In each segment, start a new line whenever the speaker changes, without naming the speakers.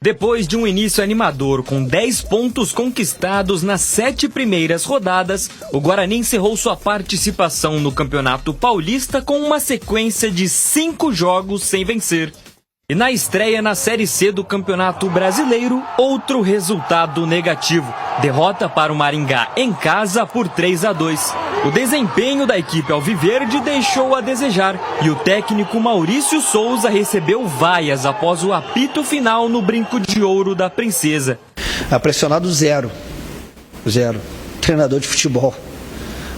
Depois de um início animador com 10 pontos conquistados nas 7 primeiras rodadas, o Guarani encerrou sua participação no Campeonato Paulista com uma sequência de 5 jogos sem vencer. E na estreia na Série C do Campeonato Brasileiro, outro resultado negativo. Derrota para o Maringá em casa por 3-2. O desempenho da equipe alviverde deixou a desejar e o técnico Maurício Souza recebeu vaias após o apito final no Brinco de Ouro da Princesa.
Pressionado zero. Treinador de futebol.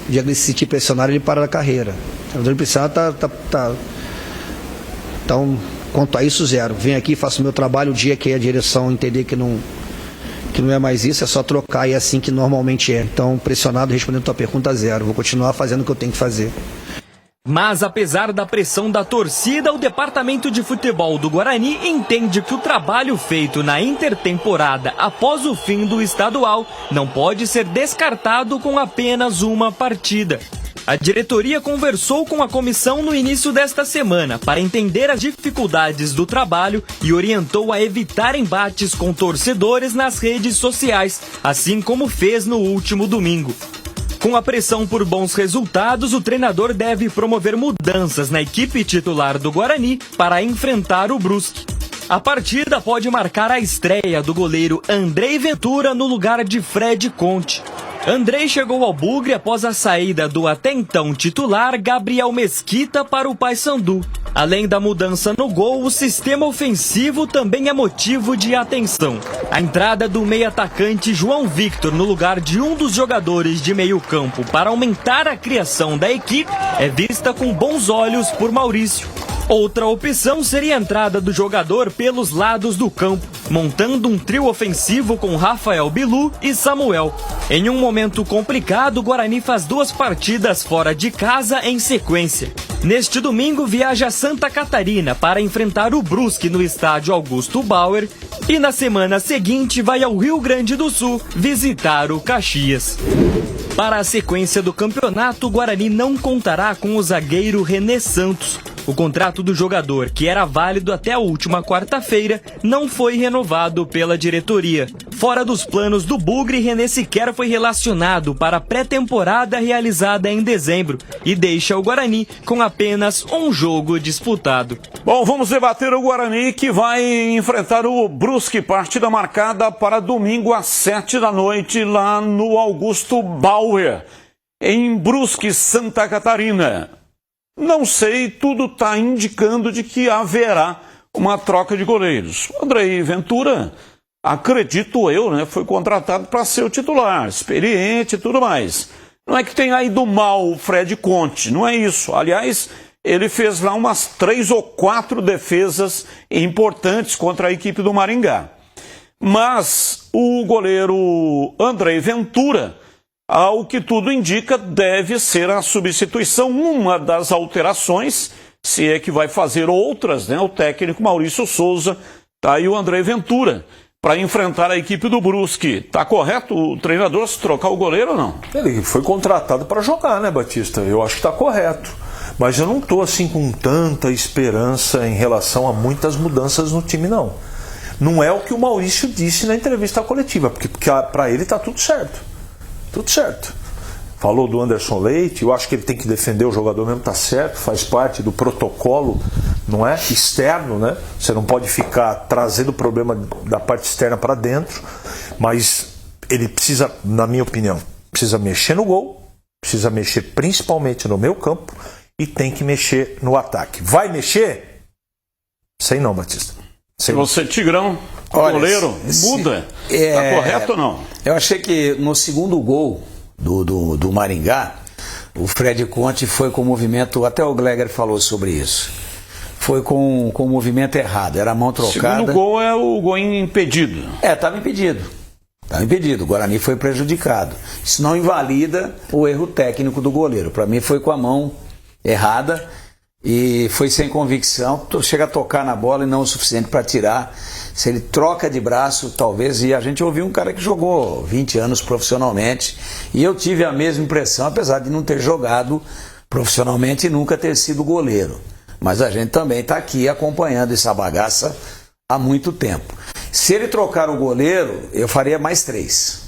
O dia que ele se sentir pressionado, ele para da carreira. O treinador de pressionado quanto a isso, zero. Venho aqui, faço o meu trabalho, o dia que a direção entender que não é mais isso, é só trocar e é assim que normalmente é. Então, pressionado, respondendo a tua pergunta, zero. Vou continuar fazendo o que eu tenho que fazer.
Mas apesar da pressão da torcida, o departamento de futebol do Guarani entende que o trabalho feito na intertemporada após o fim do estadual não pode ser descartado com apenas uma partida. A diretoria conversou com a comissão no início desta semana para entender as dificuldades do trabalho e orientou a evitar embates com torcedores nas redes sociais, assim como fez no último domingo. Com a pressão por bons resultados, o treinador deve promover mudanças na equipe titular do Guarani para enfrentar o Brusque. A partida pode marcar a estreia do goleiro Andrei Ventura no lugar de Fred Conte. Andrei chegou ao Bugre após a saída do até então titular Gabriel Mesquita para o Paysandu. Além da mudança no gol, o sistema ofensivo também é motivo de atenção. A entrada do meio-atacante João Victor no lugar de um dos jogadores de meio-campo para aumentar a criação da equipe é vista com bons olhos por Maurício. Outra opção seria a entrada do jogador pelos lados do campo, montando um trio ofensivo com Rafael Bilu e Samuel. Em um momento complicado, o Guarani faz 2 partidas fora de casa em sequência. Neste domingo, viaja a Santa Catarina para enfrentar o Brusque no estádio Augusto Bauer e na semana seguinte vai ao Rio Grande do Sul visitar o Caxias. Para a sequência do campeonato, o Guarani não contará com o zagueiro René Santos. O contrato do jogador, que era válido até a última quarta-feira, não foi renovado pela diretoria. Fora dos planos do Bugre, René sequer foi relacionado para a pré-temporada realizada em dezembro e deixa o Guarani com apenas um jogo disputado.
Bom, vamos debater o Guarani que vai enfrentar o Brusque, partida marcada para domingo às 7h lá no Augusto Bauer, em Brusque, Santa Catarina. Não sei, tudo está indicando de que haverá uma troca de goleiros. O Andrei Ventura, acredito eu, foi contratado para ser o titular, experiente e tudo mais. Não é que tenha ido mal o Fred Conte, não é isso. Aliás, ele fez lá umas 3 ou 4 defesas importantes contra a equipe do Maringá. Mas o goleiro Andrei Ventura, ao que tudo indica, deve ser a substituição, uma das alterações, se é que vai fazer outras, o técnico Maurício Souza, tá aí o Andrei Ventura, para enfrentar a equipe do Brusque. Tá correto o treinador se trocar o goleiro ou não?
Ele foi contratado para jogar, Batista? Eu acho que está correto. Mas eu não estou assim com tanta esperança em relação a muitas mudanças no time, não. Não é o que o Maurício disse na entrevista coletiva, porque para ele está tudo certo. Tudo certo. Falou do Anderson Leite, eu acho que ele tem que defender o jogador mesmo, tá certo, faz parte do protocolo, não é? Externo, Você não pode ficar trazendo o problema da parte externa para dentro, mas ele precisa, na minha opinião, precisa mexer no gol, precisa mexer principalmente no meio campo e tem que mexer no ataque. Vai mexer? Sei não, Batista.
Se você, Tigrão, goleiro, muda. Está correto ou não?
Eu achei que no segundo gol do Maringá, o Fred Conte foi com o movimento, até o Gleger falou sobre isso, foi com o movimento errado, era a mão trocada.
O segundo gol é o gol impedido.
Estava impedido. Estava impedido, o Guarani foi prejudicado. Isso não invalida o erro técnico do goleiro. Para mim foi com a mão errada e foi sem convicção, chega a tocar na bola e não o suficiente para tirar. Se ele troca de braço, talvez, e a gente ouviu um cara que jogou 20 anos profissionalmente, e eu tive a mesma impressão, apesar de não ter jogado profissionalmente e nunca ter sido goleiro. Mas a gente também está aqui acompanhando essa bagaça há muito tempo. Se ele trocar o goleiro, eu faria mais 3.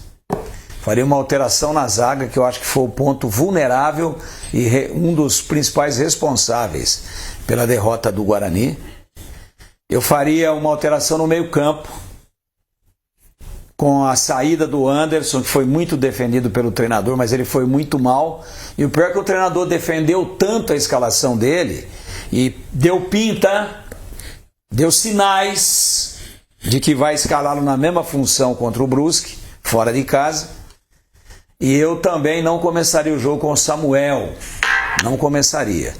Faria uma alteração na zaga, que eu acho que foi o ponto vulnerável e um dos principais responsáveis pela derrota do Guarani. Eu faria uma alteração no meio-campo, com a saída do Anderson, que foi muito defendido pelo treinador, mas ele foi muito mal. E o pior é que o treinador defendeu tanto a escalação dele e deu pinta, deu sinais de que vai escalá-lo na mesma função contra o Brusque, fora de casa. E eu também não começaria o jogo com o Samuel. Não começaria.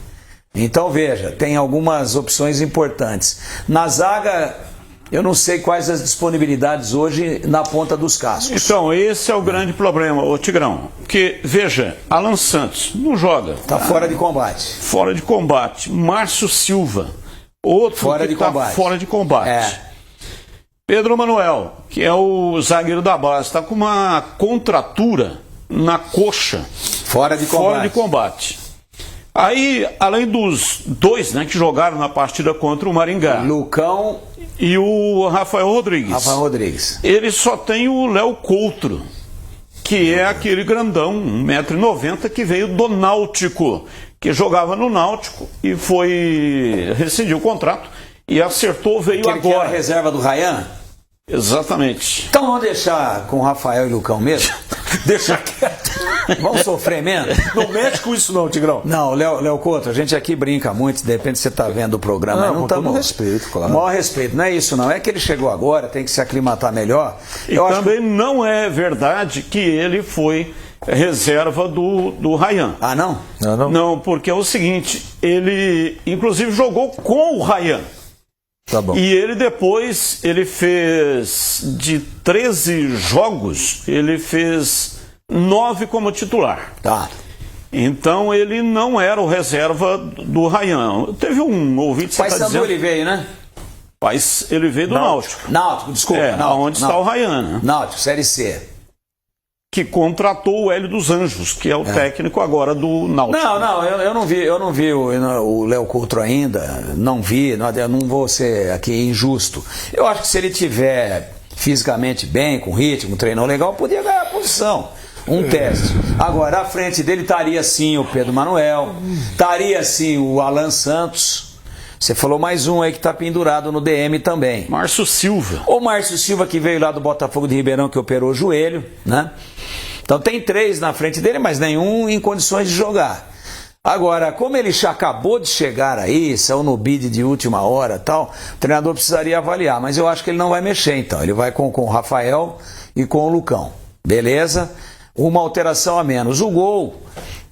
Então veja, tem algumas opções importantes. Na zaga, eu não sei quais as disponibilidades hoje na ponta dos cascos.
Então, esse é o grande problema, ô Tigrão. Porque, veja, Alan Santos não joga.
Está fora de combate.
Fora de combate. Márcio Silva, outro
Fora
que
de
está
combate.
fora de combate.
É.
Pedro Manuel, que é o zagueiro da base, está com uma contratura na coxa.
Fora de combate.
Fora de combate. Aí, além dos 2, né, que jogaram na partida contra o Maringá,
Lucão
e o Rafael Rodrigues.
Rafael Rodrigues.
Ele só tem o Léo Coutro, que é aquele grandão, 1,90 m, que veio do Náutico, que jogava no Náutico e rescindiu o contrato e acertou, veio
Aquele que era
agora.
a reserva do Ryan?
Exatamente.
Então vamos deixar com o Rafael e Lucão mesmo?
Deixa quieto.
Vamos sofrer menos?
Não mexe com isso não, Tigrão.
Não, Léo Couto, a gente aqui brinca muito, de repente você está vendo o programa.
Não,
Não,
com todo respeito, claro.
Maior respeito, não é isso não, é que ele chegou agora, tem que se aclimatar melhor.
E também não é verdade que ele foi reserva do Ryan.
Ah, não?
Não, porque é o seguinte, ele inclusive jogou com o Ryan.
Tá bom.
E ele depois, ele fez de 13 jogos, ele fez 9 como titular.
Tá.
Então ele não era o reserva do Ryan. Teve um ouvinte que
Pai
está
Sandu
dizendo...
ele veio, né?
Mas ele veio do Náutico.
Náutico, desculpa.
É,
Náutico,
onde está o Ryan, né?
Náutico, Série C.
Que contratou o Hélio dos Anjos, que é o técnico agora do Náutico.
Não, eu não vi o Léo Coutro ainda, eu não vou ser aqui injusto. Eu acho que se ele tiver fisicamente bem, com ritmo, treinou legal, podia ganhar a posição. Um teste. Agora, à frente dele estaria sim o Pedro Manuel, estaria sim o Alan Santos. Você falou mais um aí que está pendurado no DM também.
Márcio Silva.
O Márcio Silva, que veio lá do Botafogo de Ribeirão, que operou o joelho, né? Então tem 3 na frente dele, mas nenhum em condições de jogar. Agora, como ele já acabou de chegar aí, saiu no bid de última hora e tal, o treinador precisaria avaliar, mas eu acho que ele não vai mexer então. Ele vai com o Rafael e com o Lucão. Beleza? Uma alteração a menos. O gol,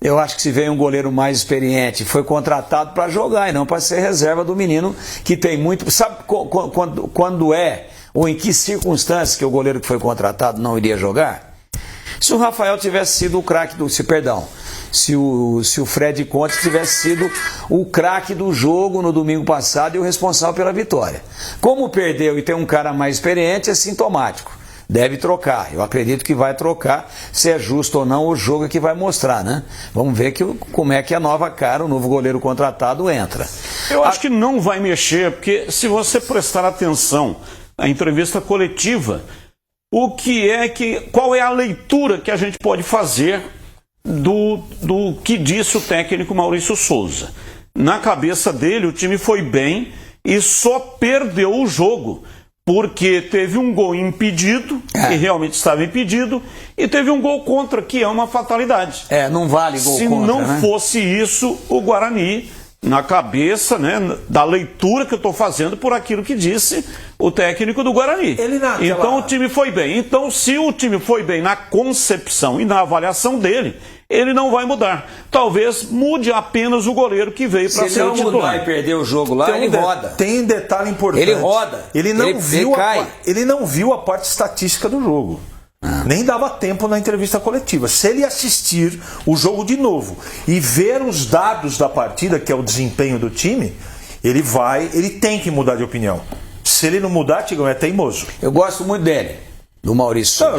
eu acho que se veio um goleiro mais experiente, foi contratado para jogar e não para ser reserva do menino que tem muito... Sabe quando é, ou em que circunstâncias que o goleiro que foi contratado não iria jogar? Se o Rafael tivesse sido o craque se o Fred Conte tivesse sido o craque do jogo no domingo passado e o responsável pela vitória. Como perdeu e tem um cara mais experiente, é sintomático. Deve trocar. Eu acredito que vai trocar. Se é justo ou não, o jogo é que vai mostrar, né? Vamos ver como é que a nova cara, o novo goleiro contratado entra.
Eu acho que não vai mexer, porque se você prestar atenção na entrevista coletiva, qual é a leitura que a gente pode fazer do que disse o técnico Maurício Souza? Na cabeça dele, o time foi bem e só perdeu o jogo porque teve um gol impedido, que realmente estava impedido, e teve um gol contra, que é uma fatalidade.
Não vale gol
Se
contra,
não
né?
fosse isso, o Guarani, na cabeça, né, da leitura que eu estou fazendo por aquilo que disse o técnico do Guarani. Então o time foi bem. Então, se o time foi bem na concepção e na avaliação dele, ele não vai mudar. Talvez mude apenas o goleiro que veio para ser o titular.
Se ele não mudar e perder o jogo lá, ele roda.
Tem um detalhe importante.
Ele roda.
Ele não viu a parte estatística do jogo. Nem dava tempo na entrevista coletiva. Se ele assistir o jogo de novo e ver os dados da partida, que é o desempenho do time, ele tem que mudar de opinião. Se ele não mudar, Tigrão, é teimoso.
Eu gosto muito dele. do Maurício Souza.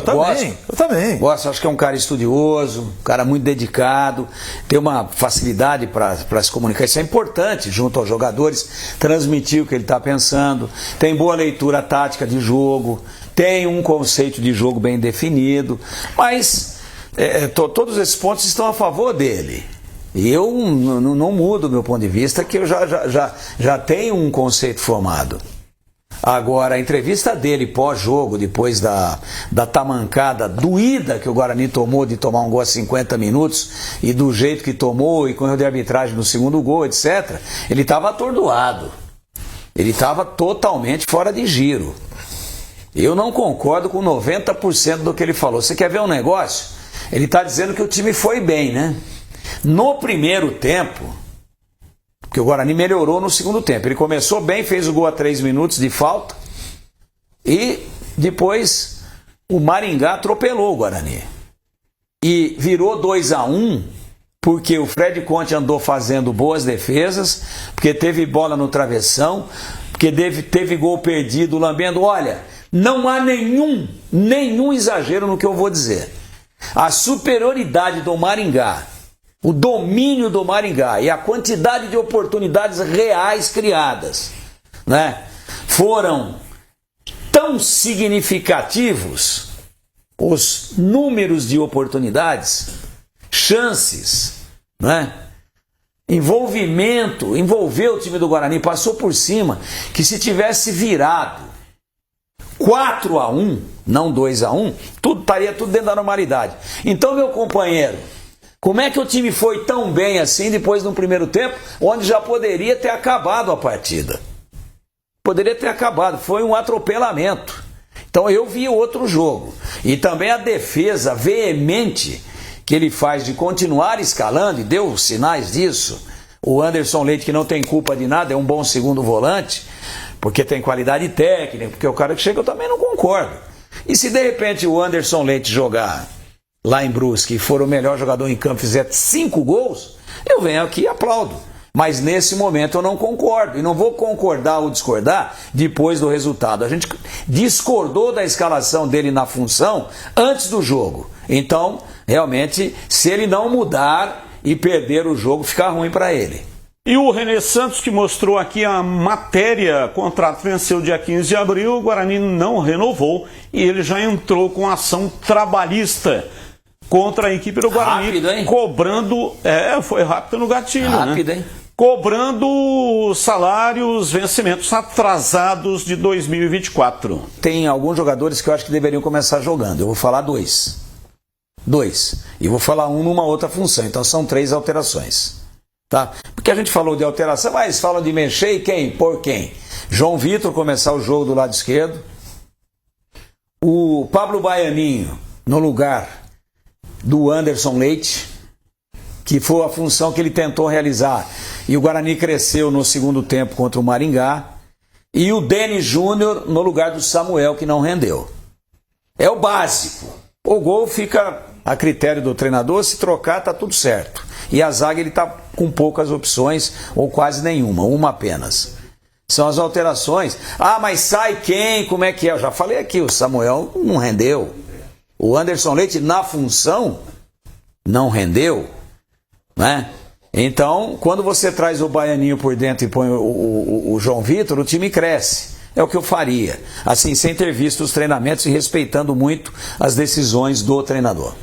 Eu também.
Gosto, acho que é um cara estudioso, um cara muito dedicado, tem uma facilidade para se comunicar. Isso é importante junto aos jogadores, transmitir o que ele está pensando. Tem boa leitura tática de jogo, tem um conceito de jogo bem definido, mas todos esses pontos estão a favor dele. E eu não mudo o meu ponto de vista, que eu já tenho um conceito formado. Agora, a entrevista dele pós-jogo, depois da tamancada doída que o Guarani tomou de tomar um gol a 50 minutos, e do jeito que tomou, e com o erro de arbitragem no segundo gol, etc., ele estava atordoado. Ele estava totalmente fora de giro. Eu não concordo com 90% do que ele falou. Você quer ver um negócio? Ele está dizendo que o time foi bem, né? No primeiro tempo, porque o Guarani melhorou no segundo tempo. Ele começou bem, fez o gol a 3 minutos de falta, e depois o Maringá atropelou o Guarani. E virou 2-1, porque o Fred Conte andou fazendo boas defesas, porque teve bola no travessão, porque teve gol perdido, lambendo. Olha, não há nenhum exagero no que eu vou dizer. A superioridade do Maringá, o domínio do Maringá e a quantidade de oportunidades reais criadas, né, foram tão significativos, os números de oportunidades, chances, né, envolveu o time do Guarani, passou por cima, que se tivesse virado 4-1, não 2-1, estaria tudo dentro da normalidade. Então, meu companheiro, como é que o time foi tão bem assim depois de um primeiro tempo, onde já poderia ter acabado a partida? Poderia ter acabado, foi um atropelamento. Então eu vi outro jogo. E também a defesa veemente que ele faz de continuar escalando, e deu sinais disso. O Anderson Leite, que não tem culpa de nada, é um bom segundo volante, porque tem qualidade técnica, porque o cara que chega eu também não concordo. E se de repente o Anderson Leite jogar lá em Brusque e for o melhor jogador em campo, fizer 5 gols, eu venho aqui e aplaudo. Mas nesse momento eu não concordo, e não vou concordar ou discordar depois do resultado. A gente discordou da escalação dele na função antes do jogo. Então, realmente, se ele não mudar e perder o jogo, fica ruim para ele.
E o René Santos, que mostrou aqui a matéria, contrato venceu dia 15 de abril, o Guarani não renovou e ele já entrou com ação trabalhista contra a equipe do Guarani.
Rápido, hein?
Cobrando, foi rápido no gatilho,
rápido,
né?
Hein?
Cobrando salários, vencimentos atrasados de 2024.
Tem alguns jogadores que eu acho que deveriam começar jogando. Eu vou falar 2. E vou falar um numa outra função. Então são 3 alterações. Tá? Porque a gente falou de alteração, mas falam de mexer e quem? Por quem? João Vitor começar o jogo do lado esquerdo. O Pablo Baianinho no lugar do Anderson Leite, que foi a função que ele tentou realizar. E o Guarani cresceu no segundo tempo contra o Maringá. E o Denis Júnior no lugar do Samuel, que não rendeu. É o básico. O gol fica a critério do treinador, se trocar tá tudo certo. E a zaga ele tá com poucas opções, ou quase nenhuma, uma apenas. São as alterações. Ah, mas sai quem? Como é que é? Eu já falei aqui, o Samuel não rendeu. O Anderson Leite na função não rendeu, né? Então, quando você traz o Baianinho por dentro e põe o João Vitor, o time cresce. É o que eu faria. Assim, sem ter visto os treinamentos e respeitando muito as decisões do treinador.